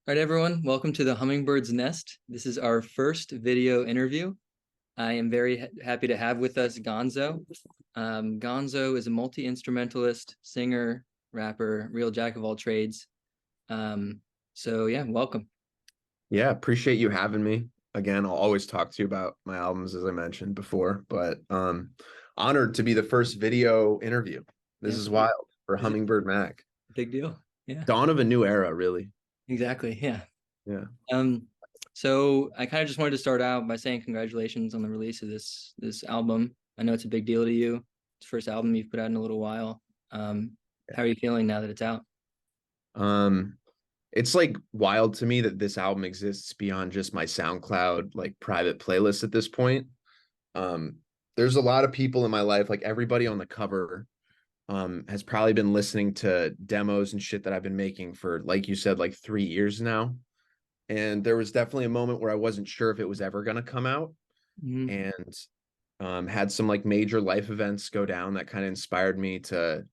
All right, everyone, welcome to the Hummingbird's Nest. This is our first video interview. I am very happy to have with us Gonzo. Gonzo is a multi-instrumentalist, singer, rapper, real jack of all trades. So yeah, welcome. Yeah, appreciate you having me. Again, I'll always talk to you about my albums, as I mentioned before, but honored to be the first video interview. This Yeah, is wild for this is Hummingbird Mag. a big deal. Yeah, Dawn of a new era, really. exactly. Yeah. Yeah. Um, so I kind of just wanted to start out by saying congratulations on the release of this album. I know it's a big deal to you. It's the first album you've put out in a little while. How are you feeling now that it's out? Um, it's like wild to me that this album exists beyond just my SoundCloud like private playlist at this point. Um, there's a lot of people in my life, like everybody on the cover, has probably been listening to demos and shit that I've been making for, like you said, like 3 years now. And there was definitely a moment where I wasn't sure if it was ever going to come out, Mm-hmm. and had some like major life events go down that kind of inspired me to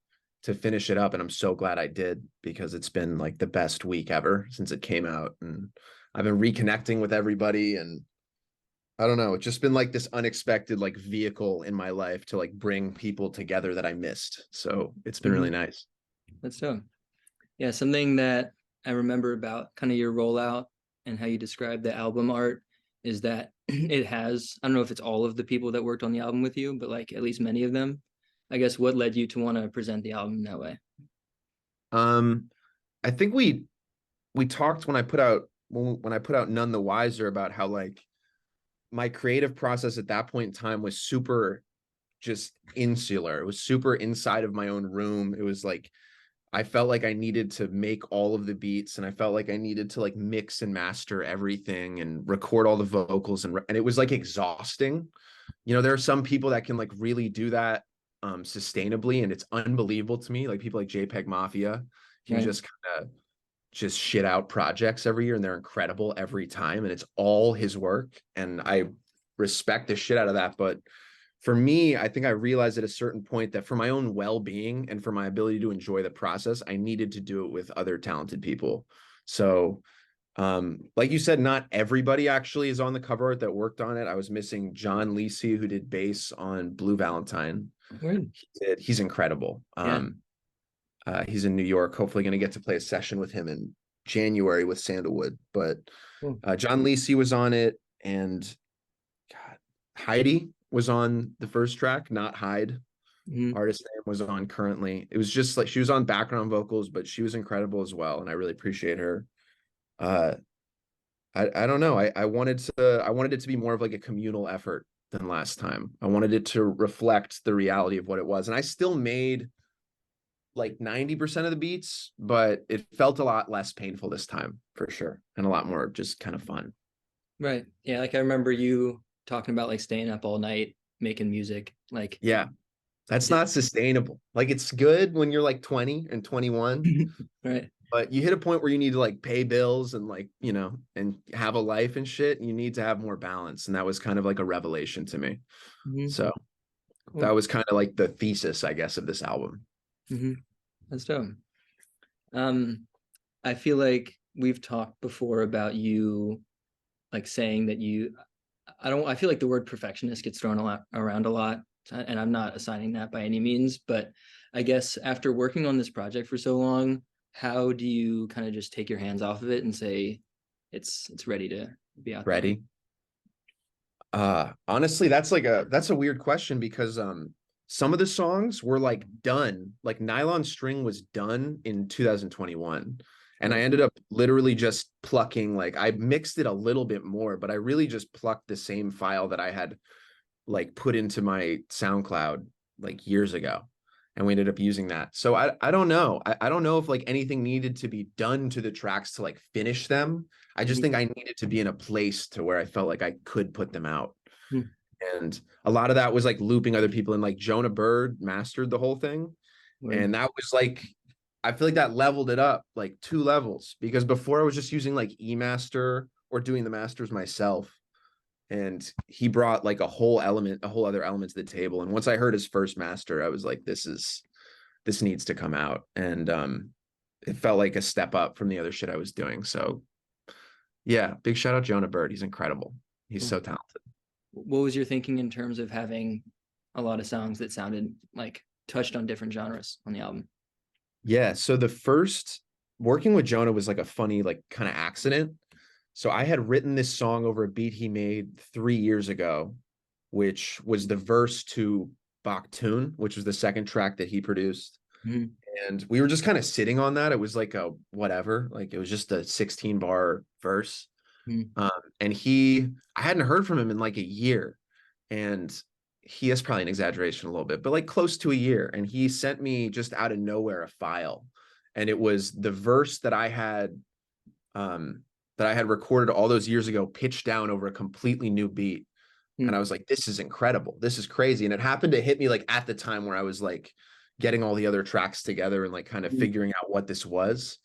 finish it up. And I'm so glad I did, because it's been like the best week ever since it came out, and I've been reconnecting with everybody. And I don't know, it's just been like this unexpected like vehicle in my life to like bring people together that I missed. So it's been Mm-hmm. really nice. That's dope. Yeah, something that I remember about kind of your rollout and how you describe the album art is that it has, I don't know if it's all of the people that worked on the album with you, but like at least many of them. I guess what led you to want to present the album that way? um I think we talked when I put out None the Wiser about how like my creative process at that point in time was super just insular. It was super inside of my own room. It was like I felt like I needed to make all of the beats, and I felt like I needed to like mix and master everything and record all the vocals, and it was like exhausting. There are some people that can like really do that sustainably, and it's unbelievable to me. Like people like JPEG Mafia can Right. just kind of just shit out projects every year, and they're incredible every time, and it's all his work, and I respect the shit out of that. But for me, I think I realized at a certain point that for my own well-being and for my ability to enjoy the process, I needed to do it with other talented people. So like you said, not everybody actually is on the cover art that worked on it. I was missing John Lisi, who did bass on Blue Valentine. Word. He's incredible. Yeah. He's in New York. Hopefully going to get to play a session with him in January with Sandalwood. But Cool. John Lisi was on it, and God, Heidi was on the first track, not Hyde. Mm-hmm. Artist name was on currently. It was just like she was on background vocals, but she was incredible as well, and I really appreciate her. Uh, I don't know. I wanted it to be more of like a communal effort than last time. I wanted it to reflect the reality of what it was, and I still made like 90% of the beats, but it felt a lot less painful this time for sure, and a lot more just kind of fun. Right. Yeah. Like I remember you talking about like staying up all night making music. Like, Yeah, that's did, not sustainable. Like it's good when you're like 20 and 21, right. but you hit a point where you need to like pay bills and like, and have a life and shit. And you need to have more balance. And that was kind of like a revelation to me. Mm-hmm. So that Cool. was kind of like the thesis, I guess, of this album. Mm-hmm. That's dope. Um, I feel like we've talked before about you like saying that I feel like the word perfectionist gets thrown a lot around a lot, and I'm not assigning that by any means, but I guess after working on this project for so long, how do you kind of just take your hands off of it and say it's ready to be out there? Ready? Honestly, that's a weird question, because some of the songs were like done, like Nylon String was done in 2021. And I Right. ended up literally just plucking, like I mixed it a little bit more, but I really just plucked the same file that I had like put into my SoundCloud like years ago. And we ended up using that. So I don't know. I don't know if like anything needed to be done to the tracks to like finish them. I just think I needed to be in a place to where I felt like I could put them out. Mhm. And a lot of that was like looping other people in. Like Jonah Bird mastered the whole thing. Word. And that was like, I feel like that leveled it up like 2 levels, because before I was just using like eMaster or doing the masters myself. And he brought like a whole other element to the table. And once I heard his first master, I was like, this needs to come out. And it felt like a step up from the other shit I was doing. So Yeah, big shout out Jonah Bird. He's incredible. He's Cool. so talented. What was your thinking in terms of having a lot of songs that sounded like touched on different genres on the album? Yeah, so the first working with Jonah was like a funny, like kind of accident. So I had written this song over a beat he made 3 years ago, which was the verse to Baktun, which was the second track that he produced. Mhm. And we were just kind of sitting on that. It was like a whatever, like it was just a 16 bar verse. Mhm. Um, and I hadn't heard from him in like a year. And he is probably an exaggeration a little bit, but like close to a year. And he sent me just out of nowhere a file. And it was the verse um, that I had recorded all those years ago, pitched down over a completely new beat. And I Mhm. was like, this is incredible. This is crazy. And it happened to hit me like at the time where I was like getting all the other tracks together and like kind of Mhm. figuring out what this was.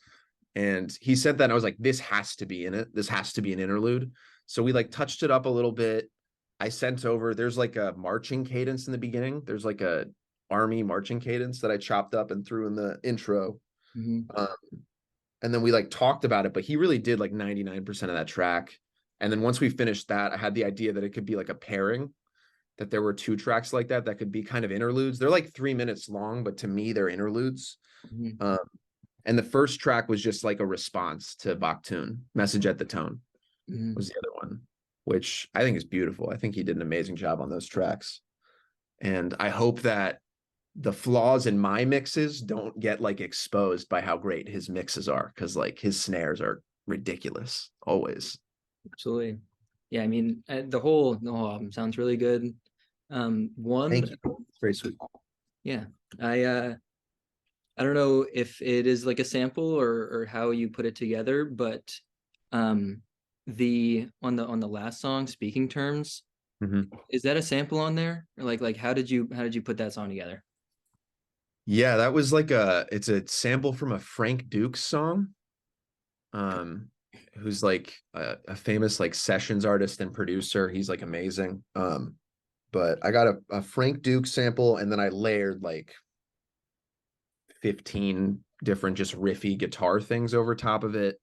And he said that, and I was like, this has to be in it. This has to be an interlude. So we like touched it up a little bit. I sent over, there's like a marching cadence in the beginning. There's like a army marching cadence that I chopped up and threw in the intro. Mhm. Um, and then we like talked about it, but he really did like 99% of that track. And then once we finished that, I had the idea that it could be like a pairing, that there were two tracks like that could be kind of interludes. They're like 3 minutes long, but to me, they're interludes. Mhm. Um, and the first track was just like a response to Baktun. Message at the Tone Mhm. was the other one, which I think is beautiful. I think he did an amazing job on those tracks. And I hope that the flaws in my mixes don't get like exposed by how great his mixes are, because like his snares are ridiculous always. Absolutely. Yeah, I mean, the whole album sounds really good. Thank One, you. Very sweet. yeah, I don't know if it is like a sample or how you put it together, but um the on the last song, Speaking Terms, Mhm. is that a sample on there? Or like how did you put that song together? Yeah, that was like it's a sample from a Frank Dukes song. Um, who's like a famous like sessions artist and producer. He's like amazing. But I got a Frank Duke sample, and then I layered like 15 different just riffy guitar things over top of it.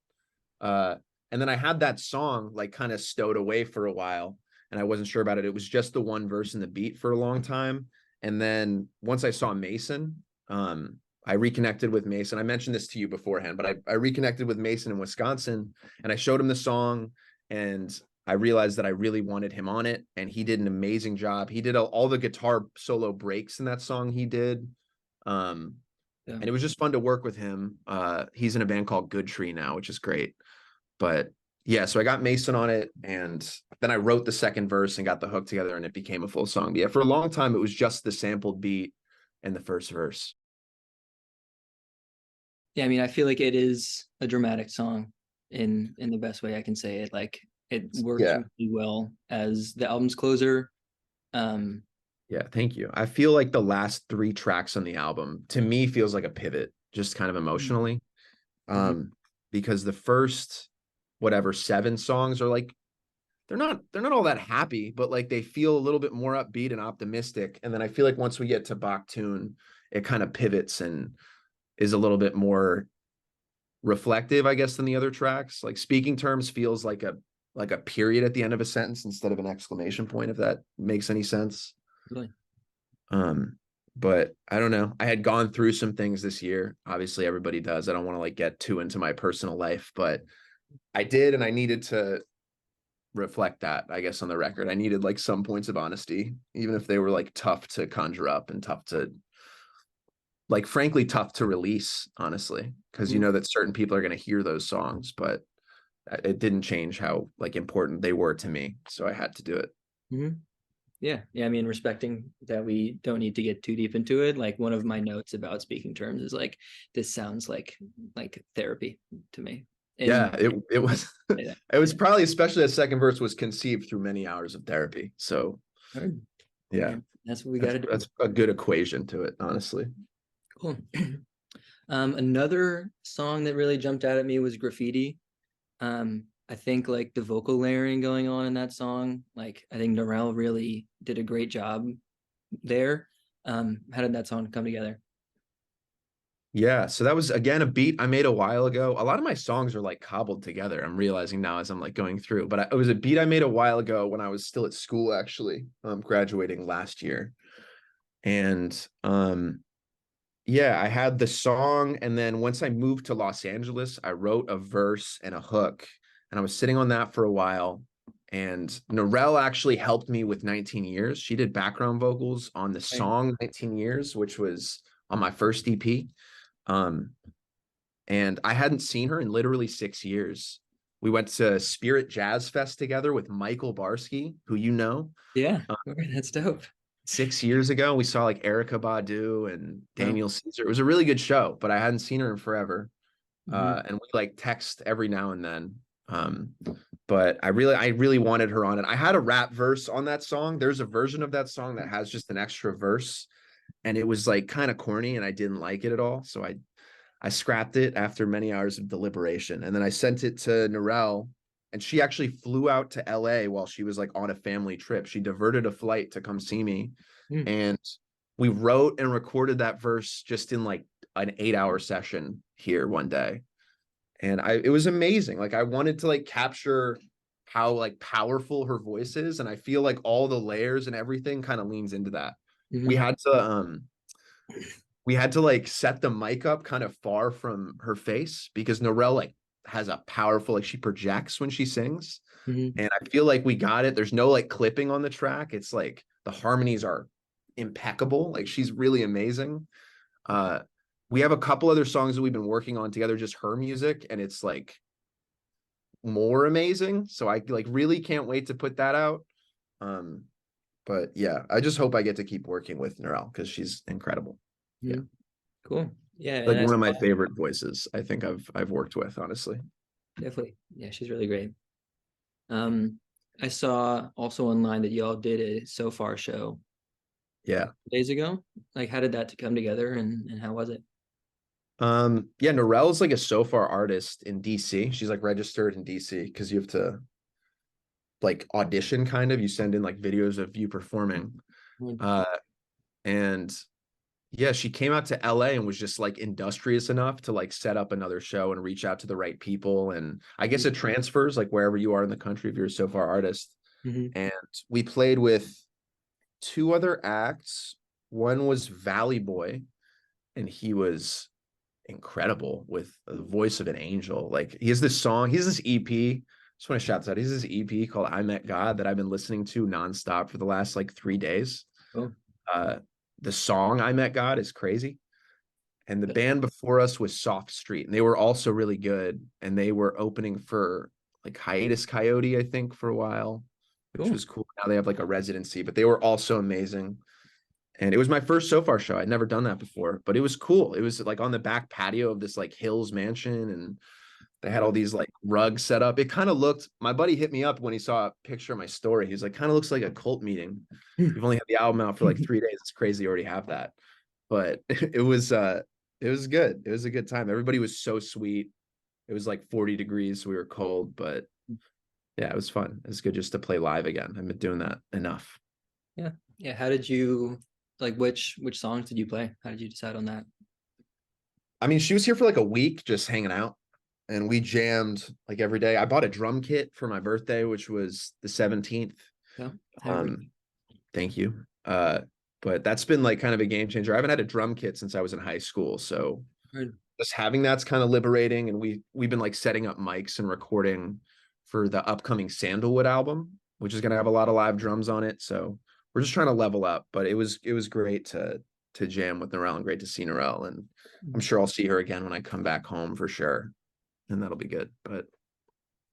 Uh, and then I had that song like kind of stowed away for a while, and I wasn't sure about it. It was just the one verse in the beat for a long time. And then once I saw Mason, I reconnected with Mason. I mentioned this to you beforehand, but I reconnected with Mason in Wisconsin, and I showed him the song, and I realized that I really wanted him on it, and he did an amazing job. He did all the guitar solo breaks in that song he did. Um, Yeah. and it was just fun to work with him. He's in a band called Good Tree now, which is great. But yeah, so I got Mason on it, and then I wrote the second verse and got the hook together, and it became a full song. But yeah, for a long time it was just the sampled beat and the first verse. Yeah, I mean, I feel like it is a dramatic song in the best way I can say it. Like it works Yeah. really well as the album's closer. Um, Yeah, thank you. I feel like the last three tracks on the album to me feels like a pivot, just kind of emotionally. mhm. Um, because the first whatever seven songs are like they're not all that happy, but like they feel a little bit more upbeat and optimistic. And then I feel like once we get to Baktun, it kind of pivots and is a little bit more reflective, I guess, than the other tracks. Like Speaking Terms feels like a period at the end of a sentence instead of an exclamation point, if that makes any sense. Really. Um, but I don't know. I had gone through some things this year. Obviously, everybody does. I don't want to like get too into my personal life, but I did, and I needed to reflect that, I guess, on the record. I needed like some points of honesty, even if they were like tough to conjure up and tough to like frankly tough to release, honestly, because you Mhm. know that certain people are going to hear those songs, but it didn't change how like important they were to me, so I had to do it. Mhm. Yeah, yeah. I mean, respecting that we don't need to get too deep into it. Like one of my notes about Speaking Terms is like this sounds like therapy to me. And Yeah, it was yeah, it was yeah. probably, especially that second verse was conceived through many hours of therapy, so Heard. yeah, Yeah, that's what we got that's to do. that's a good equation to it, honestly. Cool. Another song that really jumped out at me was Graffiti. I think like the vocal layering going on in that song, like I think Norel really did a great job there. How did that song come together? Yeah, so that was again a beat I made a while ago. A lot of my songs are like cobbled together. I'm realizing now as I'm like going through, but it was a beat I made a while ago when I was still at school, actually, graduating last year. And yeah, I had the song, and then once I moved to Los Angeles, I wrote a verse and a hook, and I was sitting on that for a while. And Norel actually helped me with 19 Years. She did background vocals on the Right. song 19 Years, which was on my first EP. Um, and I hadn't seen her in literally 6 years. We went to Spirit Jazz Fest together with Michael Barsky, who you know. Yeah. uh, Okay, that's dope. 6 years ago. We saw like Erica Badu and Wow. Daniel Caesar. It was a really good show, but I hadn't seen her in forever. Hmm. And we like text every now and then. Um, but I really wanted her on it. I had a rap verse on that song. There's a version of that song that has just an extra verse, and it was like kind of corny, and I didn't like it at all. So I scrapped it after many hours of deliberation. And then I sent it to Narelle, and she actually flew out to LA while she was like on a family trip. She diverted a flight to come see me. Mm. And we wrote and recorded that verse just in like an 8 hour session here one day. And it was amazing. Like I wanted to like capture how like powerful her voice is. And I feel like all the layers and everything kind of leans into that. We Hmm. had to we had to like set the mic up kind of far from her face because Norel like has a powerful, like she projects when she sings. Hmm. And I feel like we got it. There's no like clipping on the track. It's like the harmonies are impeccable. Like she's really amazing. Uh we have a couple other songs that we've been working on together, just her music, and it's like more amazing. So I like really can't wait to put that out. Um, but yeah, I just hope I get to keep working with Norel because she's incredible. Yeah. Hmm. Cool. Yeah, Like and I one of my saw favorite voices I think I've worked with, honestly. definitely. Yeah, she's really great. Um, I saw also online that y'all did a So Far show Yeah. days ago. Like, how did that come together, and how was it? Yeah, Norel's like a so far artist in DC. She's like registered in DC because you have to like audition kind of. You send in like videos of you performing. Mm. Uh and yeah, she came out to LA and was just like industrious enough to like set up another show and reach out to the right people. And I guess it transfers like wherever you are in the country if you're a so far artist. Mm-hmm. And we played with two other acts. One was Valley Boy, and he was incredible with the voice of an angel. Like he has this song, he's this EP. Just want to shout this out. He's this EP called I Met God that I've been listening to nonstop for the last like 3 days. Cool. Uh, the song I Met God is crazy. And the band before us was Soft Street, and they were also really good. And they were opening for like Hiatus Coyote, I think, for a while, which Cool. was cool. Now they have like a residency, but they were also amazing. And it was my first So Far show. I'd never done that before, but it was cool. It was like on the back patio of this like Hills mansion, and they had all these like rugs set up. It kind of looked, my buddy hit me up when he saw a picture of my story. He was like, kind of looks like a cult meeting. You've only had the album out for like 3 days. It's crazy you already have that. But it was good. It was a good time. Everybody was so sweet. It was like 40 degrees, so we were cold, but yeah, it was fun. It was good just to play live again. I've been doing that enough. Yeah. Yeah. How did you like which songs did you play? How did you decide on that? I mean, she was here for like a week just hanging out, and we jammed like every day. I bought a drum kit for my birthday, which was the 17th. Yeah. Happy birthday. Um, thank you. But that's been like kind of a game changer. I haven't had a drum kit since I was in high school, so Good. just having that's kind of liberating. And we've been like setting up mics and recording for the upcoming Sandalwood album, which is gonna have a lot of live drums on it. So we're just trying to level up. But it was great to jam with Narelle and great to see Narelle. And I'm sure I'll see her again when I come back home for sure. And that'll be good. But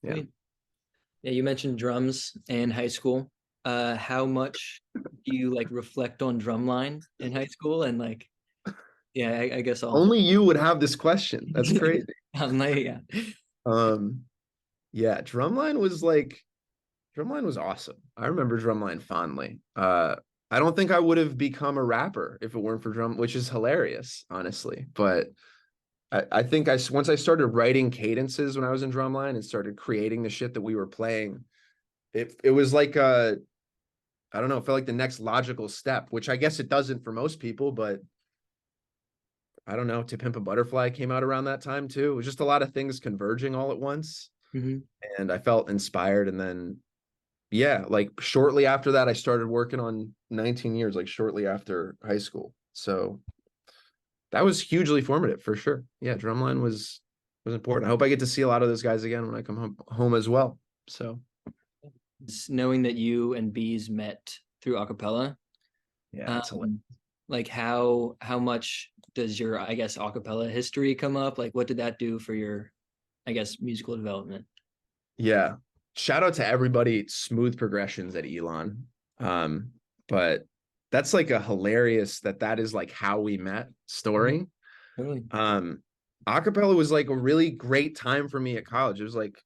yeah. Sweet. Yeah, you mentioned drums in high school. How much do you like reflect on drumline in high school? And like, yeah, I guess I'll. Only you would have this question. That's crazy. I'm like, yeah. Um, yeah, Drumline was awesome. I remember Drumline fondly. I don't think I would have become a rapper if it weren't for drum, which is hilarious, honestly. But I think once I started writing cadences when I was in Drumline and started creating the shit that we were playing, it was like I don't know, it felt like the next logical step, which I guess it doesn't for most people, but I don't know, To Pimp a Butterfly came out around that time too. It was just a lot of things converging all at once. Hmm. And I felt inspired. And then, yeah, like shortly after that, I started working on 19 years, like shortly after high school. So that was hugely formative for sure. Yeah, drumline was important. I hope I get to see a lot of those guys again when I come home as well. So Knowing that you and Bees met through acapella, yeah, it's hilarious. um, like how much does your, I guess, acapella history come up? Like, what did that do for your, I guess, musical development? Yeah. Shout out to everybody, smooth progressions at Elon. Um, but that's like a hilarious that is like how we met Mhm. story. Totally. Um, Acapella was like a really great time for me at college. It was like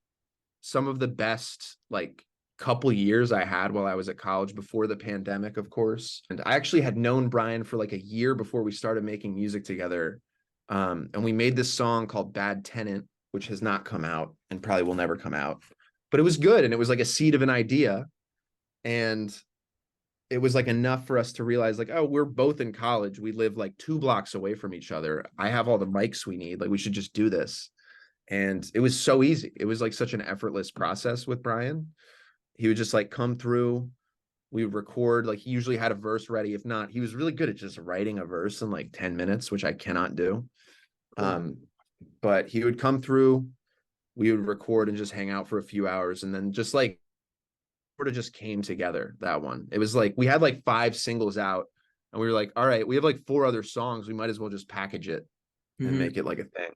some of the best like couple years I had while I was at college before the pandemic, of course. And I actually had known Brian for like a year before we started making music together. And we made this song called Bad Tenant, which has not come out and probably will never come out. But it was good, and it was like a seed of an idea. And it was like enough for us to realize, like, oh, we're both in college. We live like 2 blocks away from each other. I have all the mics we need. Like, we should just do this. And it was so easy. It was like such an effortless process with Brian. He would just like come through. We would record. Like, he usually had a verse ready. If not, he was really good at just writing a verse in like 10 minutes, which I cannot do. Cool. But he would come through. We would record and just hang out for a few hours, and then just like sort of just came together. That one, it was like we had like 5 singles out, and we were like, all right, we have like 4 other songs. We might as well just package it and Hmm. make it like a thing.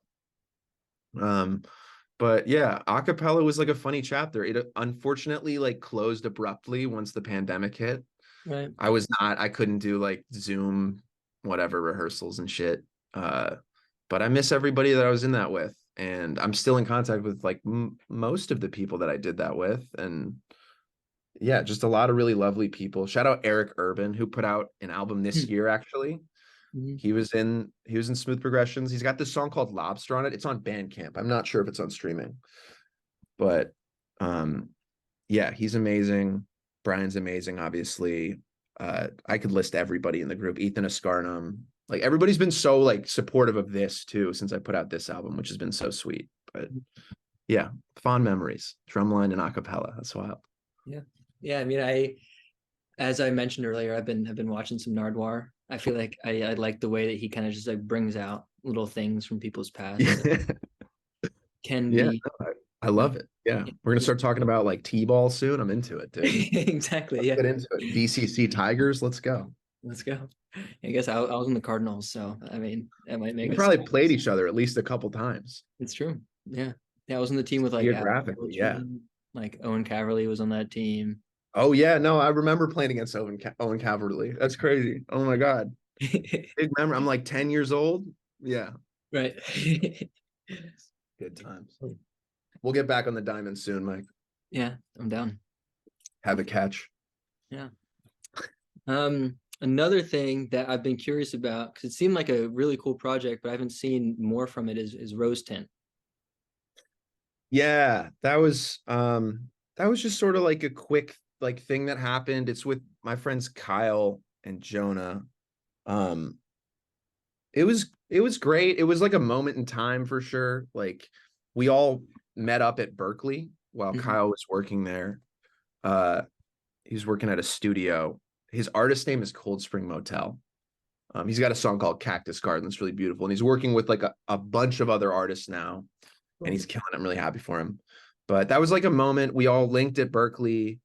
But yeah, acapella was like a funny chapter. It unfortunately like closed abruptly once the pandemic hit. Right. I couldn't do like Zoom, whatever rehearsals and shit. Uh, but I miss everybody that I was in that with. And I'm still in contact with like most of the people that I did that with. And yeah, just a lot of really lovely people. Shout out Eric Urban, who put out an album this year, actually. Mm-hmm. He was in Smooth Progressions. He's got this song called Lobster on it. It's on Bandcamp. I'm not sure if it's on streaming, but um yeah, he's amazing. Brian's amazing, obviously. I could list everybody in the group. Ethan Ascarnum. Like, everybody's been so like supportive of this too since I put out this album, which has been so sweet. But yeah, fond memories. Drumline and acapella. That's wild. Yeah. Yeah. I mean, as I mentioned earlier, I've been watching some Nardwar. I feel like I like the way that he kind of just like brings out little things from people's past that Yeah, can yeah, be, no, I you love know, it. Yeah, yeah, we're gonna just start talking about like T-ball soon. I'm into it, dude. exactly. Let's Yeah. get into it. BCC Tigers, let's go. Let's go. I guess I was in the Cardinals, so I mean that might make We us. probably played each other at least a couple times. It's true. Yeah. Yeah, I was on the team with like Adam Geographically, yeah. Coachman, like Owen Caverly was on that team. Oh yeah, no, I remember playing against Owen Caverly. That's crazy. Oh my God. Big memory. I'm like 10 years old. Yeah, Right. good times. We'll get back on the diamond soon, Mike. Yeah, I'm down. Have a catch. Yeah. Another thing that I've been curious about, because it seemed like a really cool project, but I haven't seen more from it, is Rose Tint. Yeah, that was just sort of like a quick like thing that happened. It's with my friends Kyle and Jonah. Um, it was great. It was like a moment in time for sure. Like, we all met up at Berkeley while Mhm. Kyle was working there. Uh, he was working at a studio. His artist name is Cold Spring Motel. He's got a song called Cactus Garden that's really beautiful, and he's working with like a bunch of other artists now, and Cool. he's killing it. I'm really happy for him. But that was like a moment. We all linked at Berkeley.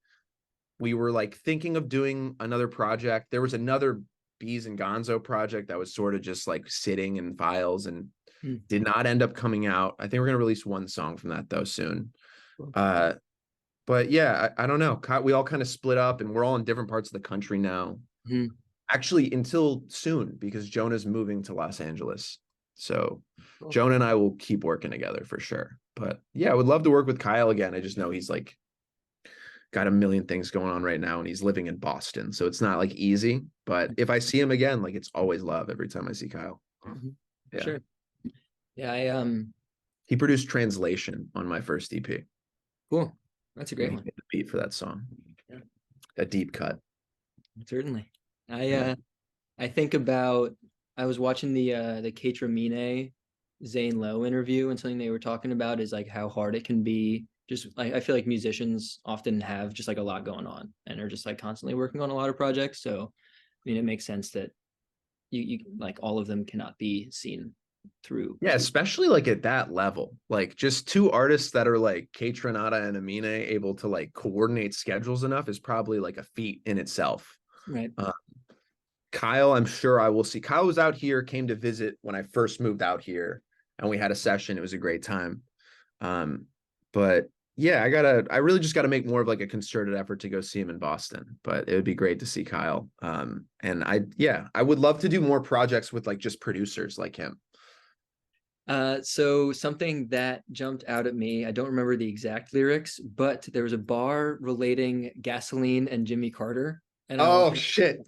We were like thinking of doing another project. There was another Bees and Gonzo project that was sort of just like sitting in files and Mm, did not end up coming out. I think we're gonna release one song from that though soon. cool. Uh, but yeah, I don't know. We all kind of split up, and we're all in different parts of the country now. Mhm. Actually, until soon, because Jonah's moving to Los Angeles. So Cool. Jonah and I will keep working together for sure. But yeah, I would love to work with Kyle again. I just know he's like got a million things going on right now, and he's living in Boston. So it's not like easy. But if I see him again, like, it's always love every time I see Kyle. Mhm. Yeah. Sure. Yeah, He produced Translation on my first EP. cool. That's a Yeah, great he one. made the beat for that song. Yeah, A deep cut. certainly. Yeah. I think about I was watching the Keitra Mine Zane Lowe interview, and something they were talking about is like how hard it can be. Just like I feel like musicians often have just like a lot going on and are just like constantly working on a lot of projects. So I mean, it makes sense that you like all of them cannot be seen through. Yeah, especially like at that level, like just two artists that are like Kate Renata and Amine able to like coordinate schedules enough is probably like a feat in itself. Right. Uh, Kyle, I'm sure I will see. Kyle was out here, came to visit when I first moved out here, and we had a session. It was a great time. Um, but yeah, I really just gotta make more of like a concerted effort to go see him in Boston. But it would be great to see Kyle. And I would love to do more projects with like just producers like him. So something that jumped out at me, I don't remember the exact lyrics, but there was a bar relating gasoline and Jimmy Carter. And I Oh wanted shit.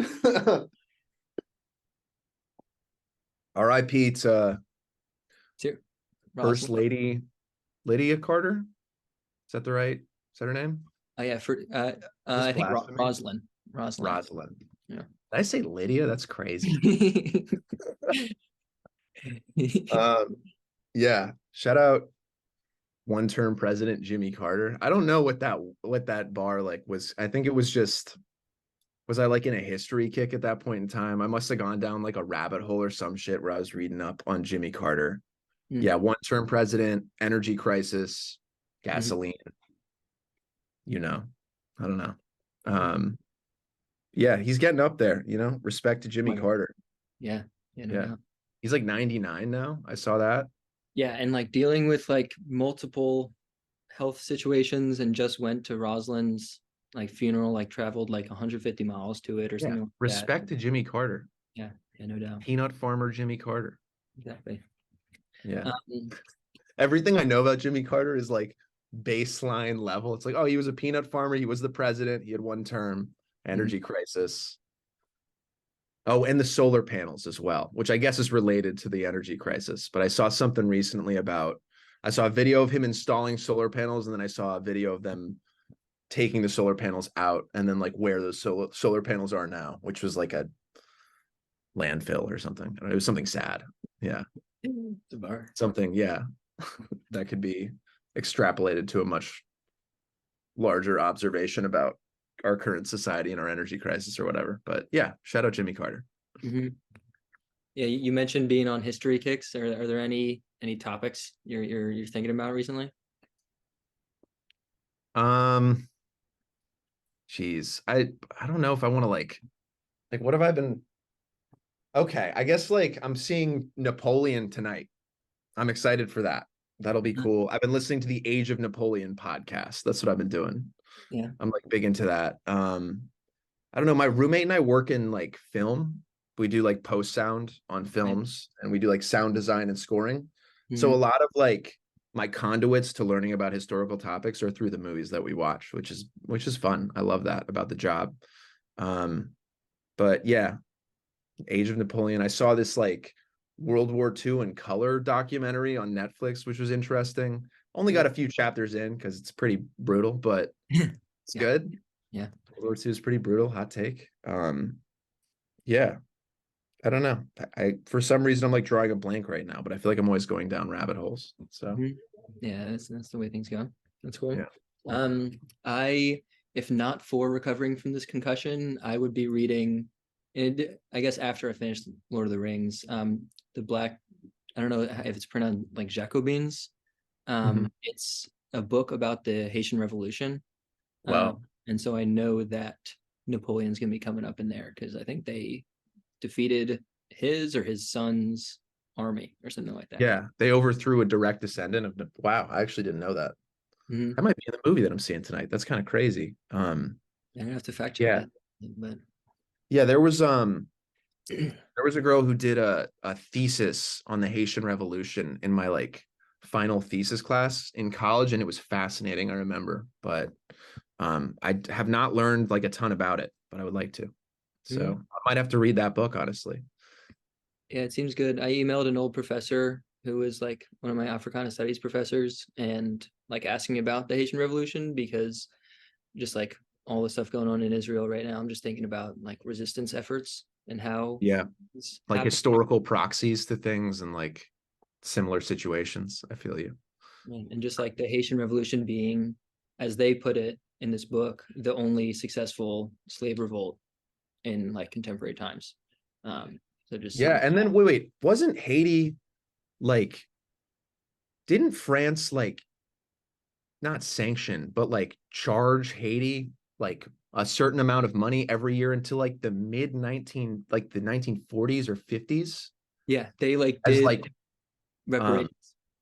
R.I.P. to to First Rosalind. Lady Lydia Carter. Is that is that her name? Oh yeah, for This I think blasphemy. Rosalind. Rosalind. Rosalind. Yeah. Did I say Lydia? That's crazy. Um, yeah. Shout out one-term president Jimmy Carter. I don't know what that bar like was. I think it was just was I like in a history kick at that point in time? I must have gone down like a rabbit hole or some shit where I was reading up on Jimmy Carter. Mm, Yeah, one-term president, energy crisis, mhm. gasoline, you know. I don't know. Um, yeah, he's getting up there, Respect to Oh Jimmy my God. Carter. Yeah. Yeah, no Yeah. doubt. He's like 99 now. I saw that. Yeah, and like dealing with like multiple health situations and just went to Rosalind's like funeral, like traveled like 150 miles to it or Yeah. something like that. Respect to Jimmy Carter. Yeah, yeah, no doubt. Peanut farmer Jimmy Carter. Exactly. Yeah. Um, Everything I know about Jimmy Carter is like baseline level. It's like, oh, he was a peanut farmer. He was the president. He had one term, mhm. energy crisis. Oh, and the solar panels as well, which I guess is related to the energy crisis. But I saw something recently I saw a video of him installing solar panels, and then I saw a video of them taking the solar panels out and then like where those solar panels are now, which was like a landfill or something. It was something sad. Yeah. The bar. Something, yeah, that could be extrapolated to a much larger observation about our current society and our energy crisis or whatever. But yeah, shout out Jimmy Carter. Mhm. Yeah, you mentioned being on history kicks. Are there any topics you're thinking about recently? Um, geez, I don't know if I want to like what have I been? Okay, I guess like I'm seeing Napoleon tonight. I'm excited for that. That'll be cool. I've been listening to the Age of Napoleon podcast. That's what I've been doing. Yeah. I'm like big into that. I don't know. My roommate and I work in like film. We do like post sound on Right. films and we do like sound design and scoring. So a Mhm. lot of like my conduits to learning about historical topics are through the movies that we watch, which is fun. I love that about the job. Um, but yeah, Age of Napoleon. I saw this like World War II in color documentary on Netflix, which was interesting. Only got Right. a few chapters in because it's pretty brutal, but it's Yeah. good. Yeah. World War II is pretty brutal. Hot take. Yeah, I don't know. I for some reason I'm like drawing a blank right now, but I feel like I'm always going down rabbit holes. So Mhm. Yeah, that's the way things go. That's cool. yeah. Um, I if not for recovering from this concussion, I would be reading it, I guess after I finished Lord of the Rings, the Black, I don't know if it's pronounced like Jacobins. Mhm. It's a book about the Haitian Revolution. Um, Well, and so I know that Napoleon's gonna be coming up in there because I think they defeated his or his son's army or something like that. yeah, they overthrew a direct descendant of. Wow, I actually didn't know that. Mhm. That might be in the movie that I'm seeing tonight. That's kind of crazy. I'm gonna have to fact check Yeah, that. But yeah. There was a girl who did a thesis on the Haitian Revolution in my like final thesis class in college, and it was fascinating. I remember, but I have not learned like a ton about it, but I would like to. So Mhm. I might have to read that book, honestly. Yeah, it seems good. I emailed an old professor who was like one of my Africana studies professors and like asking about the Haitian Revolution because just like all the stuff going on in Israel right now, I'm just thinking about like resistance efforts and how Yeah. it's Like happened. historical proxies to things and like similar situations. I feel you. And just like the Haitian Revolution being, as they put it in this book, the only successful slave revolt in like contemporary times. So just Yeah. some, And then wait, wasn't Haiti like, didn't France like not sanction, but like charge Haiti like a certain amount of money every year until like the mid 19, like the 1940s or 50s yeah, they like as did like, um, reparations.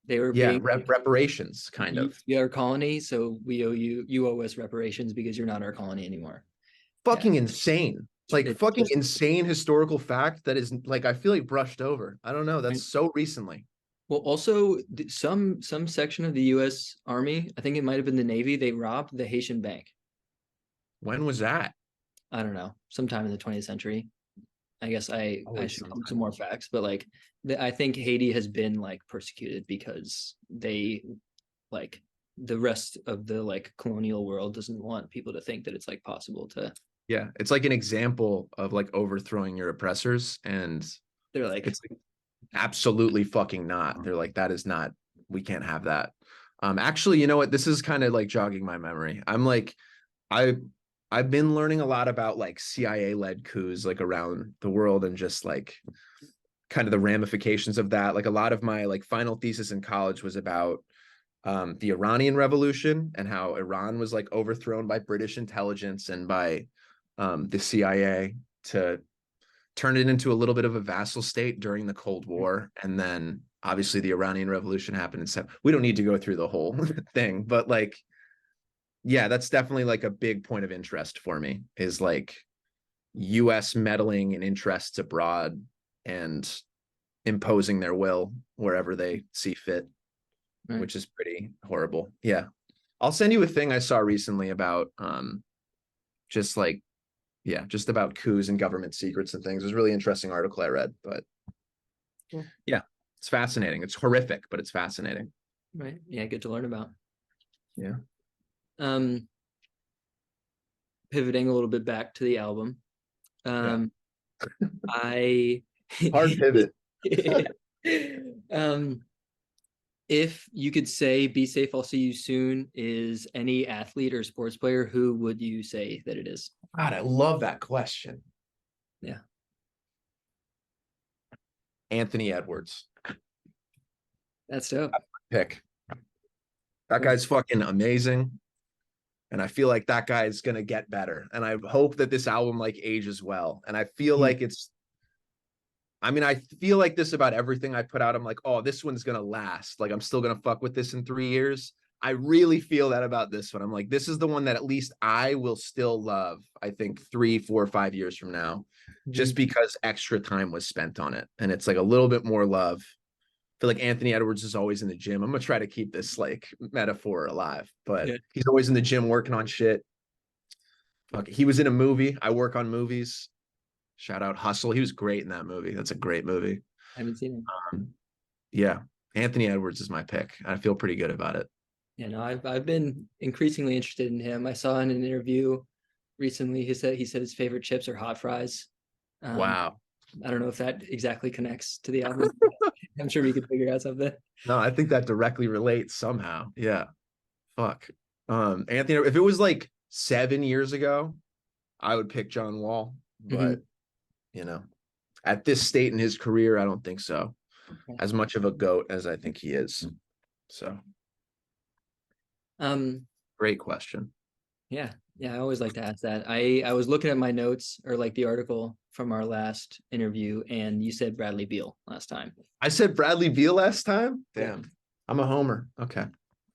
They were yeah, being like, reparations kind of. you are a colony, so we owe you, you owe us reparations because you're not our colony anymore. Yeah, Fucking insane. Like it's fucking just insane historical fact that is like I feel like brushed over. I don't know. That's right. so recently. Well, also some section of the U.S. Army, I think it might have been the Navy, they robbed the Haitian bank. When was that? I don't know, sometime in the 20th century. I guess I Always should come some sometime. more facts, but like I think Haiti has been like persecuted because they like the rest of the like colonial world doesn't want people to think that it's like possible to. Yeah, it's like an example of like overthrowing your oppressors, and They're like, it's like absolutely fucking not. They're like, that is not, we can't have that. Actually, you know what? This is kind of like jogging my memory. I'm like, I I've been learning a lot about like CIA led coups like around the world and just like kind of the ramifications of that. Like a lot of my like final thesis in college was about the Iranian Revolution and how Iran was like overthrown by British intelligence and by the CIA to turn it into a little bit of a vassal state during the Cold War. And then obviously the Iranian Revolution happened. And so we don't need to go through the whole thing, but like, yeah, that's definitely like a big point of interest for me is like US meddling in interests abroad and imposing their will wherever they see fit, right. which is pretty horrible. Yeah. I'll send you a thing I saw recently about just like yeah, just about coups and government secrets and things. It was a really interesting article I read, but yeah, it's fascinating. It's horrific, but it's fascinating. Right. Yeah, good to learn about. Yeah. Um, Pivoting a little bit back to the album. Yeah. Um, I Hard pivot. um if you could say "Be safe, I'll see you soon" is any athlete or sports player, who would you say that it is? God, I love that question. Yeah, Anthony Edwards. that's dope. Pick. That Cool. guy's fucking amazing. And I feel like that guy is gonna get better. And I hope that this album like ages well. And I feel Hmm. like it's I mean, I feel like this about everything I put out. I'm like, oh, this one's gonna last. Like I'm still gonna fuck with this in 3 years. I really feel that about this one. I'm like, this is the one that at least I will still love, I think 3, 4, 5 years from now, just Mhm. because extra time was spent on it. And it's like a little bit more love. I feel like Anthony Edwards is always in the gym. I'm gonna try to keep this like metaphor alive, but Yeah, he's always in the gym working on shit. Fuck, he was in a movie. I work on movies. Shout out Hustle. He was great in that movie. That's a great movie. I haven't seen him. Um, yeah, Anthony Edwards is my pick. I feel pretty good about it. Yeah, no, I've been increasingly interested in him. I saw in an interview recently, he said his favorite chips are hot fries. Um, Wow. I don't know if that exactly connects to the album. I'm sure we could figure out something. No, I think that directly relates somehow. Yeah. Fuck. Anthony, if it was like 7 years ago, I would pick John Wall, but Mhm. you know, at this state in his career, I don't think so. As much of a goat as I think he is. So, Um, great question. yeah, yeah, I always like to ask that. I was looking at my notes or like the article from our last interview, and you said Bradley Beal last time. I said Bradley Beal last time. Yeah, Damn. I'm a homer. Okay.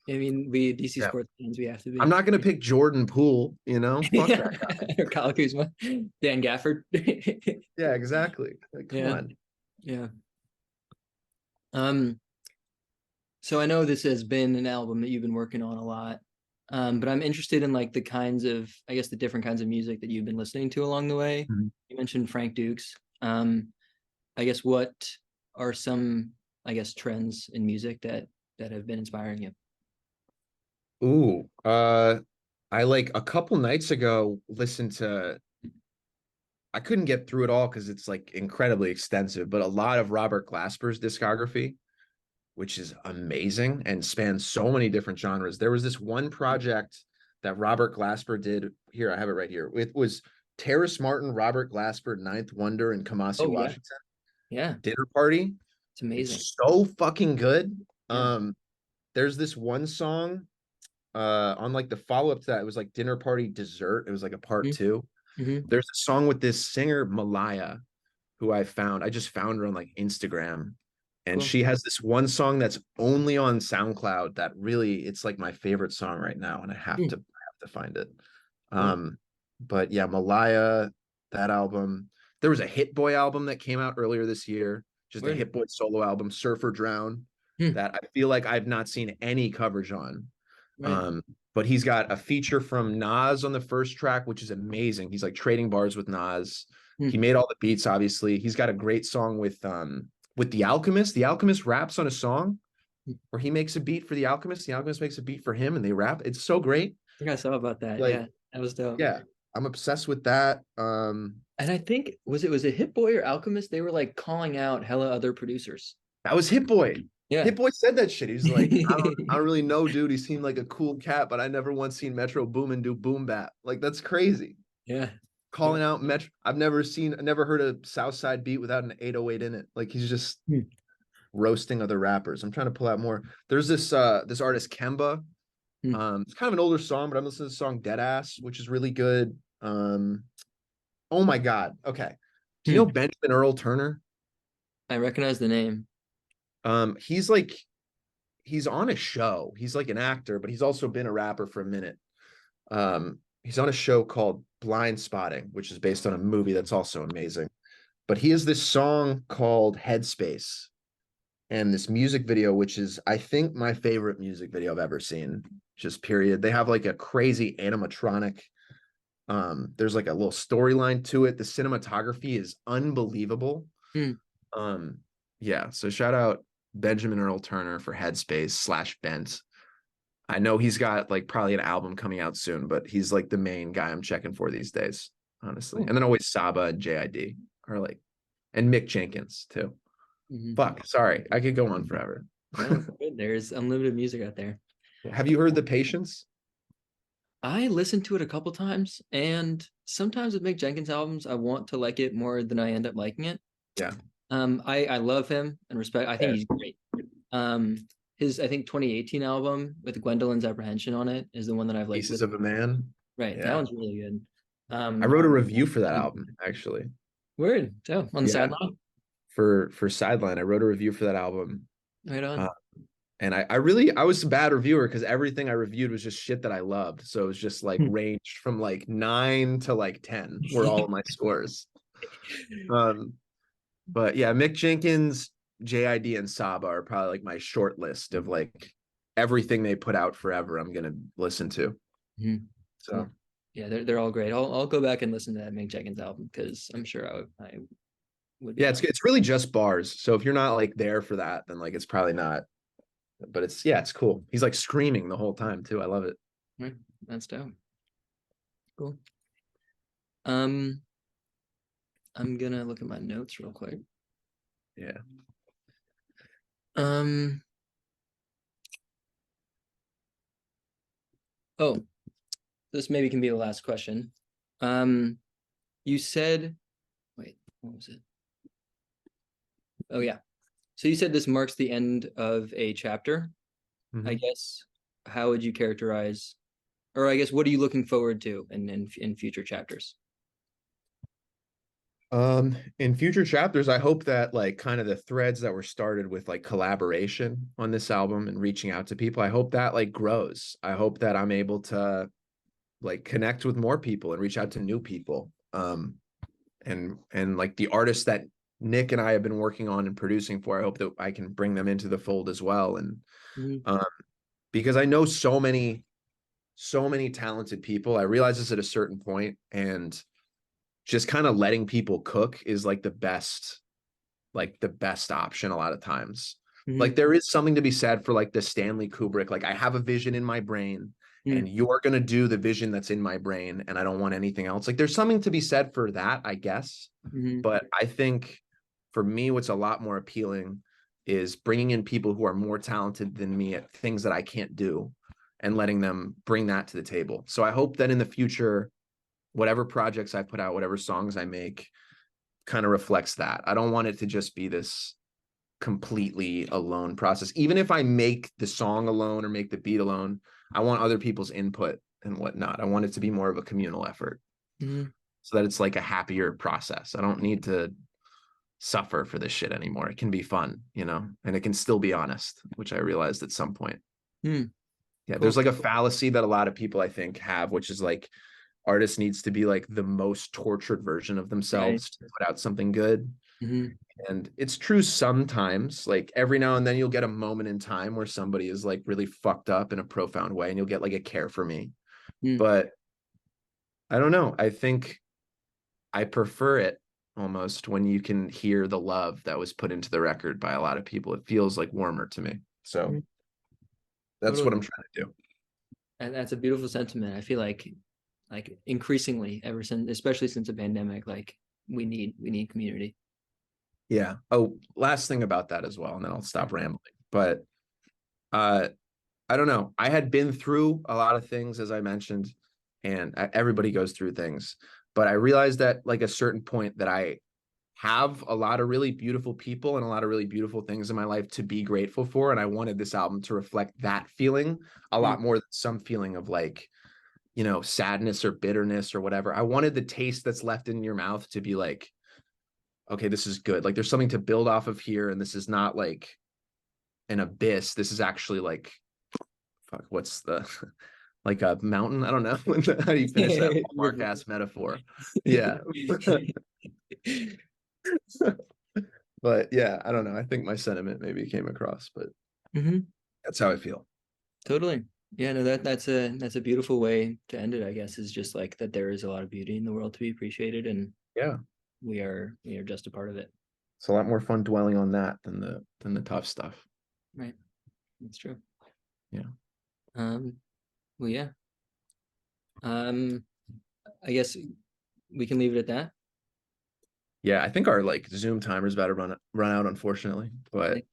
I mean, we DC Yeah. sports fans, we have to I'm be. not gonna pick Jordan Poole, you know? Fuck that. Or Kyle Kuzma, Dan Gafford. Yeah, exactly. Like, come Yeah, on. yeah. Um, so I know this has been an album that you've been working on a lot. But I'm interested in like the kinds of, I guess, the different kinds of music that you've been listening to along the way. Mhm. You mentioned Frank Dukes. I guess what are some, I guess, trends in music that have been inspiring you? Ooh, I like a couple nights ago listened to I couldn't get through it all because it's like incredibly extensive, but a lot of Robert Glasper's discography, which is amazing and spans so many different genres. There was this one project that Robert Glasper did. Here, I have it right here. It was Terrace Martin, Robert Glasper, Ninth Wonder, and Kamasi Oh yeah, Washington. yeah, Dinner Party. it's amazing. It's so fucking good. Yeah. There's this one song on like the follow-up to that. It was like Dinner Party Dessert. It was like a part Mm-hmm. two. Mm-hmm. There's a song with this singer Malaya, who I just found her on like Instagram. And Cool. she has this one song that's only on SoundCloud that really it's like my favorite song right now, and I have Mm, to find it. cool. But yeah, Malaya, that album. There was a Hit Boy album that came out earlier this year, just a Word. Hit Boy solo album, Surfer Drown, Hmm. that I feel like I've not seen any coverage on. Right. Um, but he's got a feature from Nas on the first track, which is amazing. He's like trading bars with Nas. He Hmm. made all the beats, obviously. He's got a great song with The Alchemist. The Alchemist raps on a song Hmm. where he makes a beat for The Alchemist. The Alchemist makes a beat for him and they rap. It's so great. I think I saw about that. Like, Yeah, that was dope. yeah, I'm obsessed with that. And I think was it Hit Boy or Alchemist? They were like calling out hella other producers. That was Hit Boy. Yeah. Hit Boy said that shit. He's like, I don't really know, dude. He seemed like a cool cat, but I never once seen Metro Boomin do boom bap. Like, that's crazy. Yeah. Yeah. Calling out Metro. I've never heard a Southside beat without an 808 in it. Like, he's just Hmm. roasting other rappers. I'm trying to pull out more. There's this artist Kemba. Hmm. It's kind of an older song, but I'm listening to the song Deadass, which is really good. Oh my God. Okay. Do you know Hmm. Benjamin Earl Turner? I recognize the name. He's like he's on a show. He's like an actor, but he's also been a rapper for a minute. He's on a show called Blind Spotting, which is based on a movie that's also amazing. But he has this song called Headspace and this music video, which is, I think, my favorite music video I've ever seen. Just period. They have like a crazy animatronic. There's like a little storyline to it. The cinematography is unbelievable. Hmm. Yeah. So shout out Benjamin Earl Turner for Headspace/Bent. I know he's got like probably an album coming out soon, but he's like the main guy I'm checking for these days, honestly. Cool. And then always Saba and JID are like, and Mick Jenkins too. Mhm. Fuck, sorry, I could go on forever. No, good. There's unlimited music out there. Have you heard The Patience? I listened to it a couple times, and sometimes with Mick Jenkins albums, I want to like it more than I end up liking it. Yeah. I love him and respect. I think Yeah. he's great. His I think 2018 album with Gwendolyn's Apprehension on it is the one that I've liked. Pieces of a Man. Right, that Yeah. one's really good. I wrote a review for that album, actually. Word. So on the Yeah. sideline. For Sideline. I wrote a review for that album. Right on. And I was a bad reviewer because everything I reviewed was just shit that I loved. So it was just like ranged from like 9 to like 10 were all of my scores. But yeah, Mick Jenkins, JID, and Saba are probably like my short list of like everything they put out forever I'm gonna listen to. Mhm. So Cool. Yeah, they're all great. I'll go back and listen to that Mick Jenkins album because I'm sure I would be yeah, down. it's really just bars. So if you're not like there for that, then like it's probably not. But it's cool. He's like screaming the whole time too. I love it. Right. That's dope. Cool. I'm gonna look at my notes real quick. Yeah. Oh, this maybe can be the last question. You said, wait, what was it? Oh yeah. So you said this marks the end of a chapter. I Mhm. guess how would you characterize, or I guess what are you looking forward to in future chapters? In future chapters, I hope that like kind of the threads that were started with like collaboration on this album and reaching out to people, I hope that like grows. I hope that I'm able to like connect with more people and reach out to new people. And like the artists that Nick and I have been working on and producing for, I hope that I can bring them into the fold as well. And Mhm. because I know so many talented people, I realize this at a certain point, and just kind of letting people cook is like the best option a lot of times. Like Mhm. there is something to be said for like the Stanley Kubrick, like I have a vision in my brain and you're going to do the vision that's in my brain, and I don't want anything else. Like, there's something to be said for that, I guess. But I think for me, what's a lot more appealing is bringing in people who are more talented than me at things that I can't do and letting them bring that to the table. So I hope that in the future, whatever projects I put out, whatever songs I make, kind of reflects that. I don't want it to just be this completely alone process. Even if I make the song alone or make the beat alone, I want other people's input and whatnot. I want it to be more of a communal effort so that it's like a happier process. I don't need to suffer for this shit anymore. It can be fun, you know, and it can still be honest, which I realized at some point. Yeah, Cool. there's like a fallacy that a lot of people I think have, which is like artist needs to be like the most tortured version of themselves to put out something good. And it's true sometimes, like every now and then you'll get a moment in time where somebody is like really fucked up in a profound way and you'll get like a Care for Me. But I don't know. I think I prefer it almost when you can hear the love that was put into the record by a lot of people. It feels like warmer to me. So that's what I'm trying to do. And that's a beautiful sentiment. I feel like increasingly ever since, especially since the pandemic, like we need community. Yeah. Oh, last thing about that as well, and then I'll stop rambling. But I don't know. I had been through a lot of things, as I mentioned, and everybody goes through things. But I realized that like a certain point that I have a lot of really beautiful people and a lot of really beautiful things in my life to be grateful for. And I wanted this album to reflect that feeling a lot more than some feeling of like, you know, sadness or bitterness or whatever. I wanted the taste that's left in your mouth to be like, okay, this is good. Like there's something to build off of here. And this is not like an abyss. This is actually like, fuck, what's the, like a mountain? I don't know. How do you finish that Hallmark ass metaphor? Yeah. But yeah, I don't know. I think my sentiment maybe came across, but that's how I feel. Totally. Yeah, no, that's a beautiful way to end it, I guess, is just like that there is a lot of beauty in the world to be appreciated, and Yeah, we are just a part of it. it's a lot more fun dwelling on that than the tough stuff. Right. That's true. Yeah. Well, yeah. I guess we can leave it at that. Yeah, I think our like Zoom timer's about to run out, unfortunately. But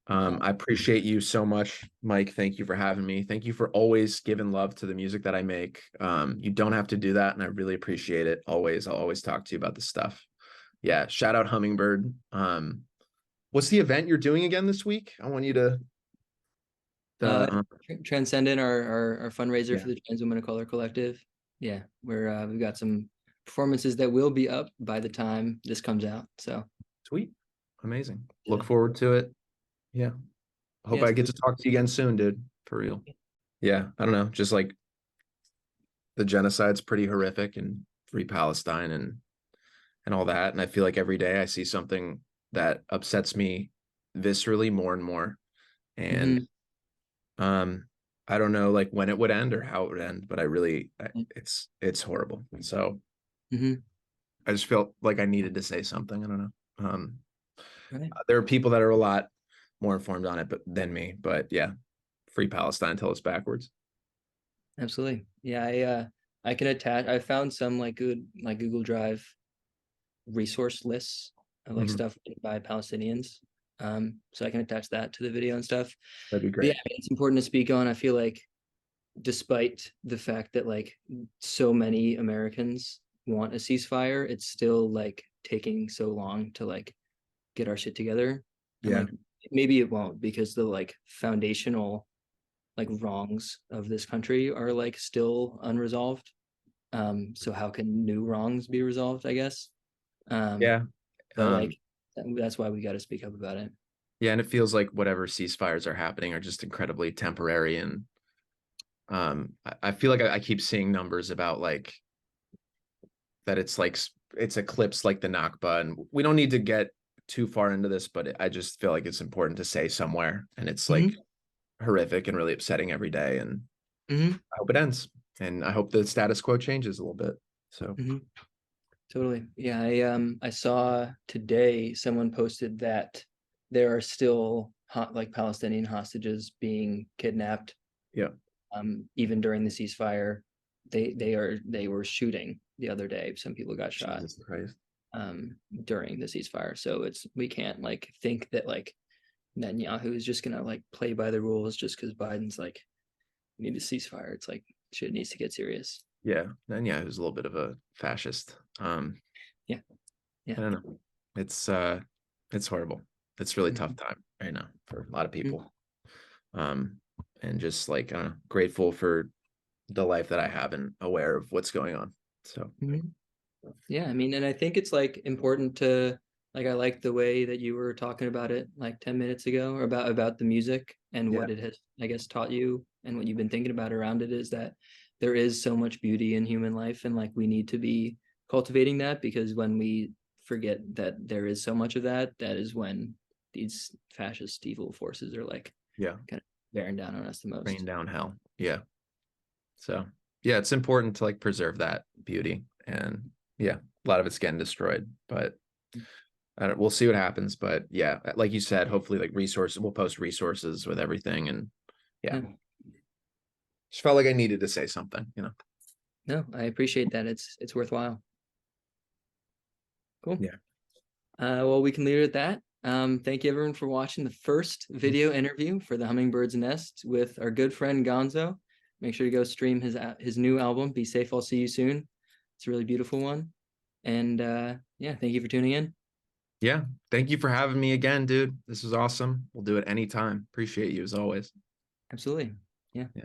I appreciate you so much, Mike. Thank you for having me. Thank you for always giving love to the music that I make. You don't have to do that, and I really appreciate it. Always, I'll always talk to you about this stuff. Yeah, shout out Hummingbird. What's the event you're doing again this week? I want you to Transcendent, our fundraiser for the Trans Women of Color Collective. Yeah, we've got some performances that will be up by the time this comes out. So sweet, amazing. Look forward to it. Yeah, hope I get to talk to you again soon, dude. For real. Yeah, I don't know, just like the genocide's pretty horrific and Free Palestine and all that, and I feel like every day I see something that upsets me viscerally more and more. And I don't know like when it would end or how it would end, but it's horrible. So I just felt like I needed to say something. I don't know. There are people that are a lot more informed on it than me, but yeah, Free Palestine till it's backwards. Absolutely. Yeah, I can attach. I found some like good like Google Drive resource lists of like stuff by Palestinians. So I can attach that to the video and stuff. That'd be great. But yeah, it's important to speak on. I feel like despite the fact that like so many Americans want a ceasefire, it's still like taking so long to like get our shit together. And Yeah. like maybe it won't, because the like foundational like wrongs of this country are like still unresolved. So how can new wrongs be resolved, I guess? Yeah. But like that's why we got to speak up about it. Yeah, and it feels like whatever ceasefires are happening are just incredibly temporary. And I feel like I keep seeing numbers about like that it's eclipsed like the Nakba, and we don't need to get too far into this, but I just feel like it's important to say somewhere, and it's like horrific and really upsetting every day. And I hope it ends, and I hope the status quo changes a little bit. So totally. Yeah, I saw today someone posted that there are still like Palestinian hostages being kidnapped. Yeah. Even during the ceasefire, they were shooting the other day. Some people got shot Jesus Christ. during the ceasefire. So we can't like think that like Netanyahu is just gonna like play by the rules just because Biden's like we need a ceasefire. It's like shit needs to get serious. Yeah, and yeah, who's a little bit of a fascist. Yeah, yeah. I don't know. It's horrible. It's really tough time right now for a lot of people. And just like grateful for the life that I have and aware of what's going on. So yeah, I mean, and I think it's like important to like I like the way that you were talking about it like 10 minutes ago about the music and yeah, what it has, I guess, taught you and what you've been thinking about around it is that there is so much beauty in human life and like we need to be cultivating that because when we forget that there is so much of that, that is when these fascist evil forces are like yeah, kind of bearing down on us the most. rain down hell. Yeah. So yeah, it's important to like preserve that beauty. And yeah, a lot of it's getting destroyed, but we'll see what happens. But yeah, like you said, hopefully like resources, we'll post resources with everything. And yeah, just felt like I needed to say something, you know. No, I appreciate that. It's worthwhile. Cool. Yeah. Well, we can leave it at that. Thank you everyone for watching the first video interview for the Hummingbird's Nest with our good friend Gonzo. Make sure to go stream his new album, Be Safe, I'll See You Soon. It's a really beautiful one. And yeah, thank you for tuning in. Yeah. Thank you for having me again, dude. This was awesome. We'll do it anytime. Appreciate you as always. Absolutely. Yeah. Yeah.